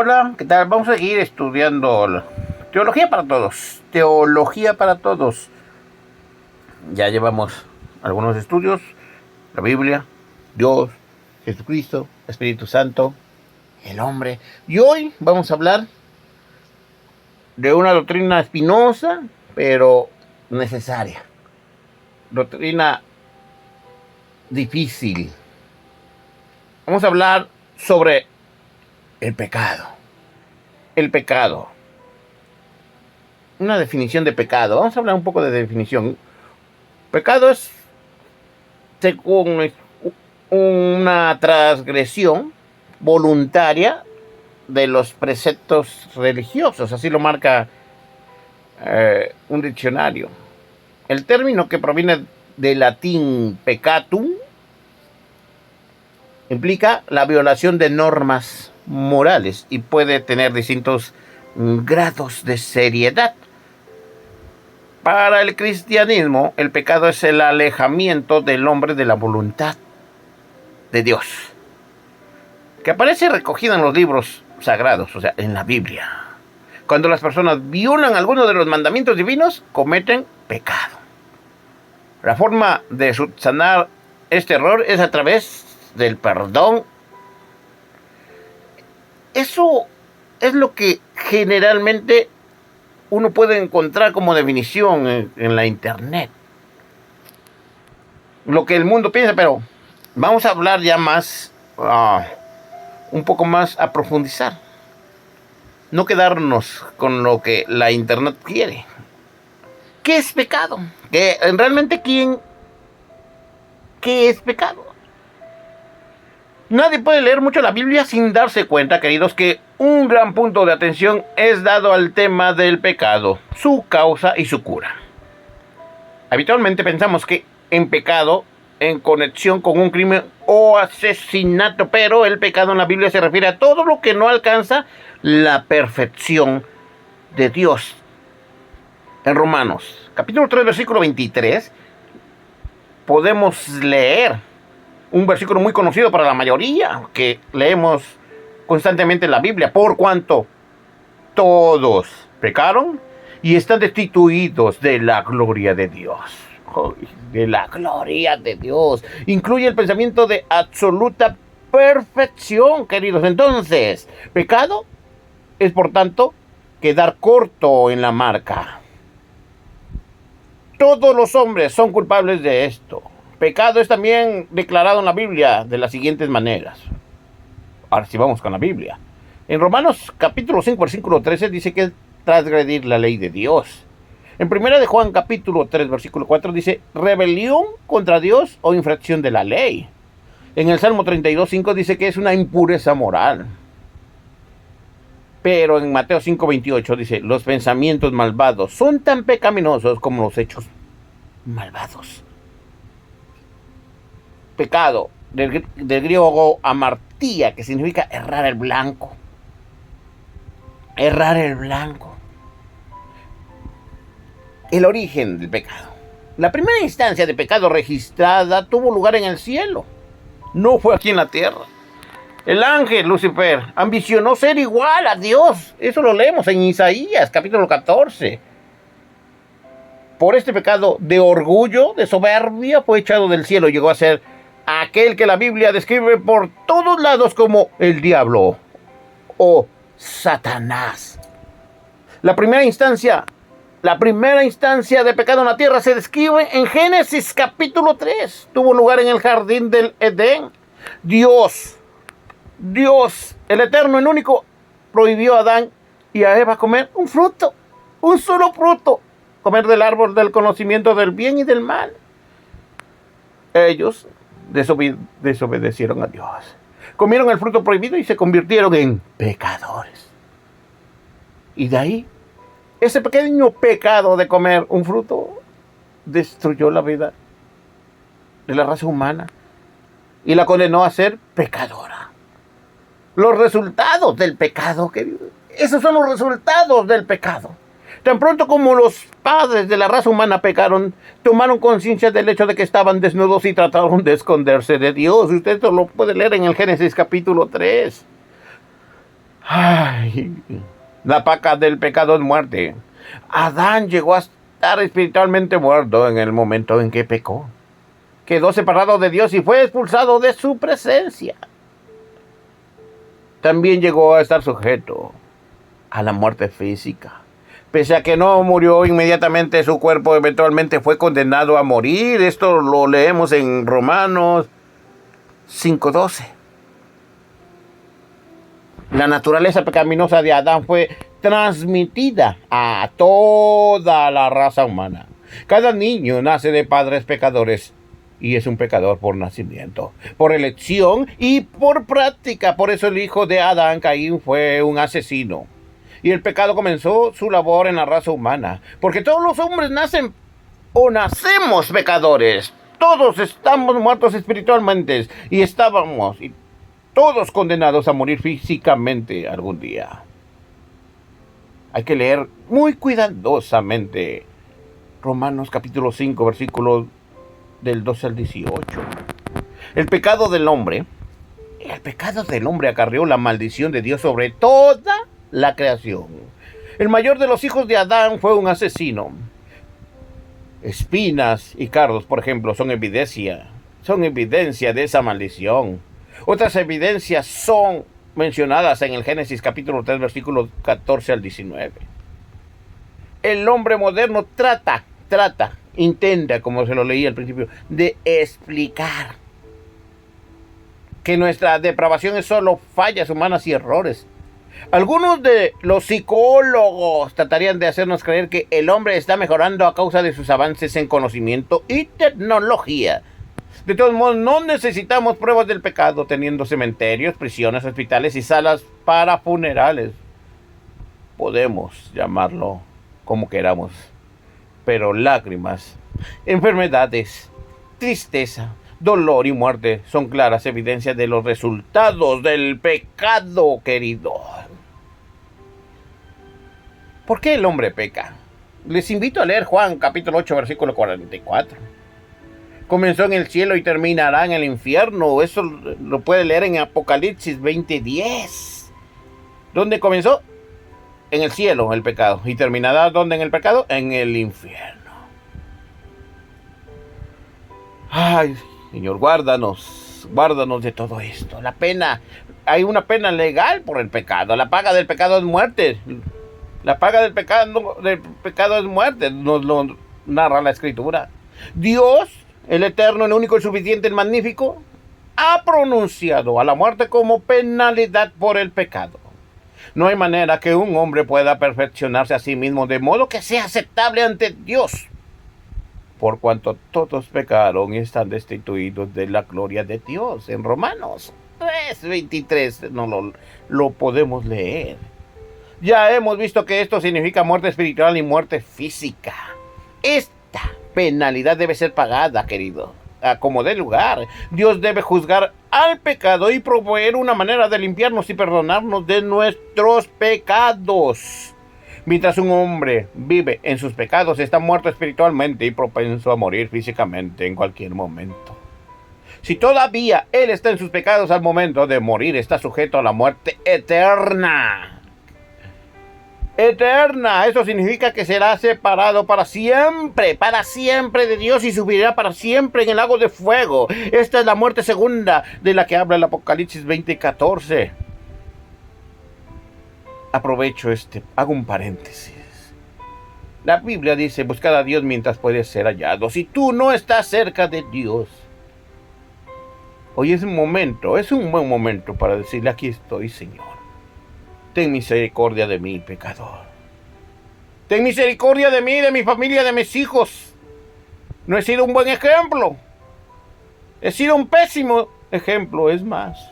Hola, ¿qué tal? Vamos a seguir estudiando teología para todos. Teología para todos. Ya llevamos algunos estudios, la Biblia, Dios, Jesucristo, Espíritu Santo, el hombre. Y hoy vamos a hablar de una doctrina espinosa, pero necesaria. Doctrina difícil. Vamos a hablar sobre el pecado. El pecado. Una definición de pecado. Vamos a hablar un poco de definición. Pecado es, según una transgresión voluntaria de los preceptos religiosos. Así lo marca un diccionario. El término, que proviene del latín peccatum, implica la violación de normas morales y puede tener distintos grados de seriedad. Para el cristianismo, el pecado es el alejamiento del hombre de la voluntad de Dios, que aparece recogido en los libros sagrados, o sea, en la Biblia. Cuando las personas violan alguno de los mandamientos divinos, cometen pecado. La forma de subsanar este error es a través del perdón. Eso es lo que generalmente uno puede encontrar como definición en la internet. Lo que el mundo piensa, pero vamos a hablar ya más, un poco más a profundizar. No quedarnos con lo que la internet quiere. ¿Qué es pecado? ¿Qué es pecado? Nadie puede leer mucho la Biblia sin darse cuenta, queridos, que un gran punto de atención es dado al tema del pecado, su causa y su cura. Habitualmente pensamos que en pecado, en conexión con un crimen o asesinato, pero el pecado en la Biblia se refiere a todo lo que no alcanza la perfección de Dios. En Romanos, capítulo 3, versículo 23, podemos leer un versículo muy conocido para la mayoría que leemos constantemente en la Biblia. Por cuanto todos pecaron y están destituidos de la gloria de Dios. De la gloria de Dios. Incluye el pensamiento de absoluta perfección, queridos. Entonces, pecado es, por tanto, quedar corto en la marca. Todos los hombres son culpables de esto. Pecado es también declarado en la Biblia de las siguientes maneras. Ahora sí vamos con la Biblia. En Romanos capítulo 5, versículo 13 dice que es transgredir la ley de Dios. En 1 de Juan capítulo 3, versículo 4 dice rebelión contra Dios o infracción de la ley. En el Salmo 32, 5 dice que es una impureza moral. Pero en Mateo 5, 28 dice los pensamientos malvados son tan pecaminosos como los hechos malvados. Pecado, del griego amartía, que significa errar el blanco. Errar el blanco. El origen del pecado. La primera instancia de pecado registrada tuvo lugar en el cielo. No fue aquí en la tierra. El ángel Lucifer ambicionó ser igual a Dios. Eso lo leemos en Isaías, capítulo 14. Por este pecado de orgullo, de soberbia, fue echado del cielo. Llegó a ser aquel que la Biblia describe por todos lados como el diablo o Satanás. La primera instancia de pecado en la tierra se describe en Génesis capítulo 3. Tuvo lugar en el jardín del Edén. Dios, el eterno, el único, prohibió a Adán y a Eva comer un fruto, un solo fruto, comer del árbol del conocimiento del bien y del mal. Ellos desobedecieron a Dios. Comieron el fruto prohibido y se convirtieron en pecadores. Y de ahí, ese pequeño pecado de comer un fruto destruyó la vida de la raza humana y la condenó a ser pecadora. Los resultados del pecado, esos son los resultados del pecado. Tan pronto como los padres de la raza humana pecaron, tomaron conciencia del hecho de que estaban desnudos y trataron de esconderse de Dios. Usted lo puede leer en el Génesis capítulo 3. Ay, la paga del pecado es muerte. Adán llegó a estar espiritualmente muerto en el momento en que pecó. Quedó separado de Dios y fue expulsado de su presencia. También llegó a estar sujeto a la muerte física. Pese a que no murió inmediatamente, su cuerpo eventualmente fue condenado a morir. Esto lo leemos en Romanos 5:12. La naturaleza pecaminosa de Adán fue transmitida a toda la raza humana. Cada niño nace de padres pecadores y es un pecador por nacimiento, por elección y por práctica. Por eso el hijo de Adán, Caín, fue un asesino. Y el pecado comenzó su labor en la raza humana, porque todos los hombres nacen o nacemos pecadores. Todos estamos muertos espiritualmente y estábamos todos condenados a morir físicamente algún día. Hay que leer muy cuidadosamente Romanos capítulo 5, versículos del 12 al 18. El pecado del hombre acarreó la maldición de Dios sobre toda la creación. El mayor de los hijos de Adán fue un asesino. Espinas y cardos, por ejemplo, son evidencia de esa maldición. Otras evidencias son mencionadas en el Génesis capítulo 3, versículos 14 al 19. El hombre moderno intenta, como se lo leí al principio, de explicar que nuestra depravación es solo fallas humanas y errores. Algunos de los psicólogos tratarían de hacernos creer que el hombre está mejorando a causa de sus avances en conocimiento y tecnología. De todos modos, no necesitamos pruebas del pecado, teniendo cementerios, prisiones, hospitales y salas para funerales. Podemos llamarlo como queramos, pero lágrimas, enfermedades, tristeza, dolor y muerte son claras evidencias de los resultados del pecado, querido. ¿Por qué el hombre peca? Les invito a leer Juan capítulo 8, versículo 44. Comenzó en el cielo y terminará en el infierno. Eso lo puede leer en Apocalipsis 20:10. ¿Dónde comenzó? En el cielo el pecado. ¿Y terminará dónde en el pecado? En el infierno. Ay, Señor, guárdanos de todo esto. La pena, hay una pena legal por el pecado. La paga del pecado es muerte. La paga del pecado es muerte, nos lo narra la Escritura. Dios, el eterno, el único, el suficiente, el magnífico, ha pronunciado a la muerte como penalidad por el pecado. No hay manera que un hombre pueda perfeccionarse a sí mismo de modo que sea aceptable ante Dios, por cuanto todos pecaron y están destituidos de la gloria de Dios. En Romanos 3:23 no lo podemos leer. Ya hemos visto que esto significa muerte espiritual y muerte física. Esta penalidad debe ser pagada, querido, a como dé lugar. Dios debe juzgar al pecado y proveer una manera de limpiarnos y perdonarnos de nuestros pecados. Mientras un hombre vive en sus pecados, está muerto espiritualmente y propenso a morir físicamente en cualquier momento. Si todavía él está en sus pecados al momento de morir, está sujeto a la muerte eterna. Eterna, eso significa que será separado para siempre de Dios y subirá para siempre en el lago de fuego. Esta es la muerte segunda de la que habla el Apocalipsis 20:14. Aprovecho hago un paréntesis. La Biblia dice, buscad a Dios mientras puede ser hallado. Si tú no estás cerca de Dios, hoy es un buen momento para decirle, aquí estoy, Señor. Ten misericordia de mí, pecador. Ten misericordia de mí, de mi familia, de mis hijos. No he sido un buen ejemplo. He sido un pésimo ejemplo, es más.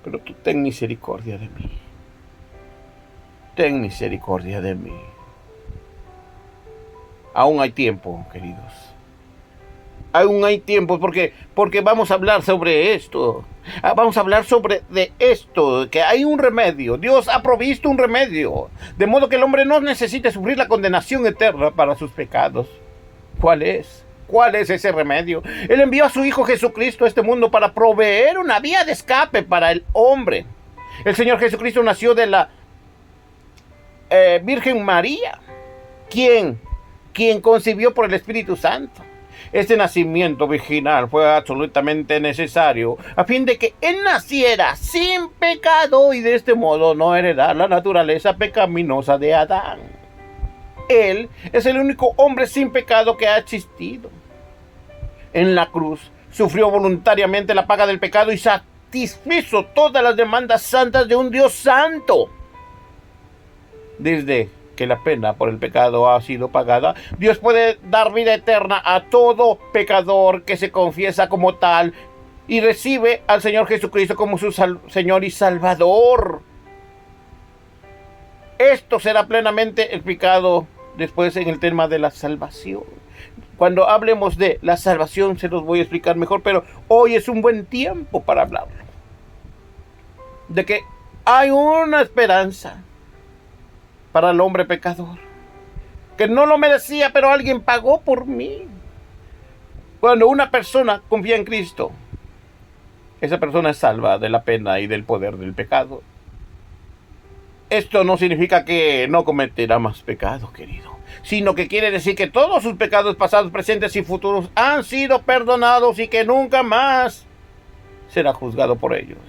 Pero tú ten misericordia de mí. Ten misericordia de mí. Aún hay tiempo, queridos. Aún hay tiempo porque vamos a hablar sobre esto. Vamos a hablar de esto, que hay un remedio. Dios ha provisto un remedio, de modo que el hombre no necesite sufrir la condenación eterna para sus pecados. ¿Cuál es? ¿Cuál es ese remedio? Él envió a su Hijo Jesucristo a este mundo para proveer una vía de escape para el hombre. El Señor Jesucristo nació de la Virgen María, quien concibió por el Espíritu Santo. Este nacimiento virginal fue absolutamente necesario a fin de que Él naciera sin pecado y de este modo no heredar la naturaleza pecaminosa de Adán. Él es el único hombre sin pecado que ha existido. En la cruz sufrió voluntariamente la paga del pecado y satisfizo todas las demandas santas de un Dios santo. Desde que la pena por el pecado ha sido pagada, Dios puede dar vida eterna a todo pecador que se confiesa como tal y recibe al Señor Jesucristo como su Señor y Salvador. Esto será plenamente explicado después en el tema de la salvación. Cuando hablemos de la salvación se los voy a explicar mejor, pero hoy es un buen tiempo para hablarlo. De que hay una esperanza para el hombre pecador, que no lo merecía, pero alguien pagó por mí. Cuando una persona confía en Cristo, esa persona es salva de la pena y del poder del pecado. Esto no significa que no cometerá más pecados, querido, sino que quiere decir que todos sus pecados pasados, presentes y futuros han sido perdonados y que nunca más será juzgado por ellos.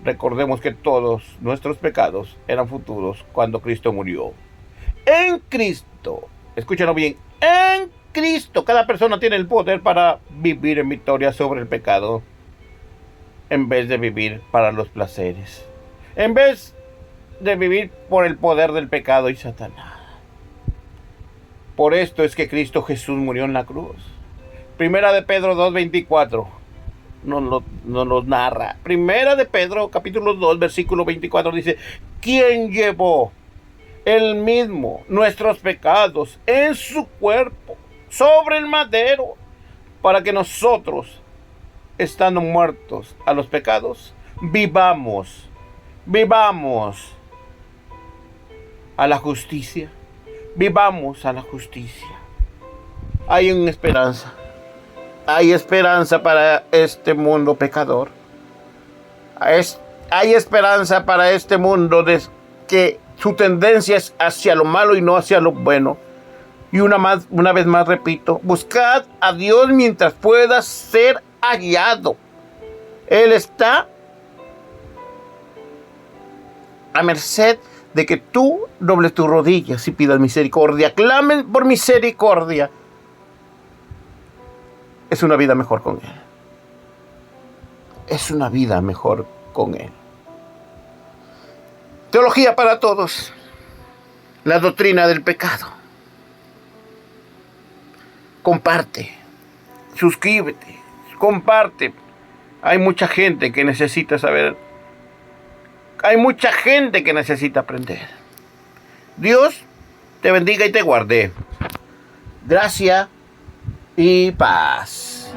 Recordemos que todos nuestros pecados eran futuros cuando Cristo murió. En Cristo, escúchenlo bien, en Cristo cada persona tiene el poder para vivir en victoria sobre el pecado, en vez de vivir para los placeres, en vez de vivir por el poder del pecado y Satanás. Por esto es que Cristo Jesús murió en la cruz. Primera de Pedro 2:24 nos narra. Primera de Pedro, capítulo 2, versículo 24 dice: quien llevó él mismo nuestros pecados en su cuerpo sobre el madero, para que nosotros, estando muertos a los pecados, vivamos a la justicia. Vivamos a la justicia. Hay una esperanza. Hay esperanza para este mundo pecador. Hay esperanza para este mundo que su tendencia es hacia lo malo y no hacia lo bueno. Y una vez más repito, buscad a Dios mientras pueda ser hallado. Él está a merced de que tú dobles tus rodillas y pidas misericordia. Clamen por misericordia. Es una vida mejor con Él. Es una vida mejor con Él. Teología para todos. La doctrina del pecado. Comparte. Suscríbete. Comparte. Hay mucha gente que necesita saber. Hay mucha gente que necesita aprender. Dios te bendiga y te guarde. Gracia y paz.